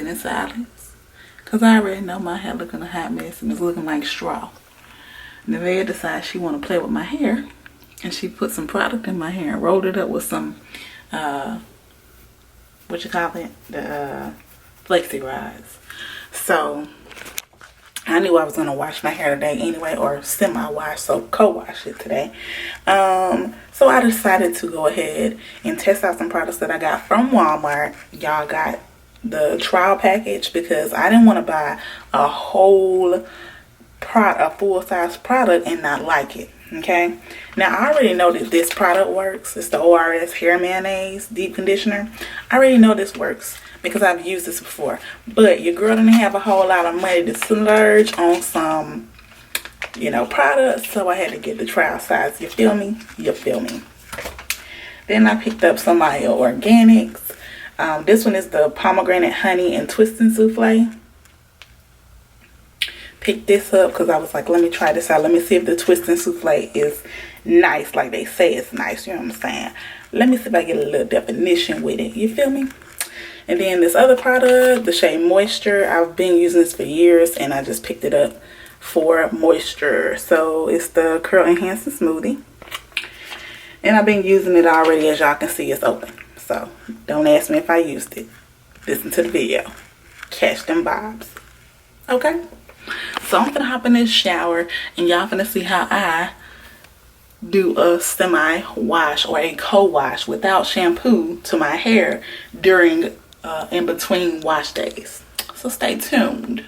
sit in silence. Because I already know my hair looking a hot mess and it's looking like straw. Nevaeh decides she want to play with my hair. And she put some product in my hair and rolled it up with some, what you call it? The flexi rods. So I knew I was going to wash my hair today anyway, or semi-wash, so co-wash it today. So I decided to go ahead and test out some products that I got from Walmart. Y'all got the trial package because I didn't want to buy a whole a full-size product and not like it. Okay, now I already know that this product works. It's the ORS hair mayonnaise deep conditioner. I already know this works because I've used this before, but your girl didn't have a whole lot of money to splurge on some, you know, products, so I had to get the trial size. You feel me? You feel me? Then I picked up some of my organics. This one is the pomegranate honey and twisting souffle. Picked this up because I was like, let me try this out. Let me see if the twisting souffle is nice like they say it's nice. You know what I'm saying? Let me see if I get a little definition with it. You feel me? And then this other product, the shade Moisture. I've been using this for years and I just picked it up for moisture. So it's the Curl Enhancing Smoothie. And I've been using it already. As y'all can see, it's open. So don't ask me if I used it. Listen to the video. Catch them vibes. Okay? So I'm gonna hop in this shower and y'all gonna see how I do a semi-wash or a co-wash without shampoo to my hair during in between wash days. So stay tuned.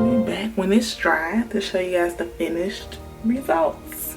I'll be back when it's dry to show you guys the finished results.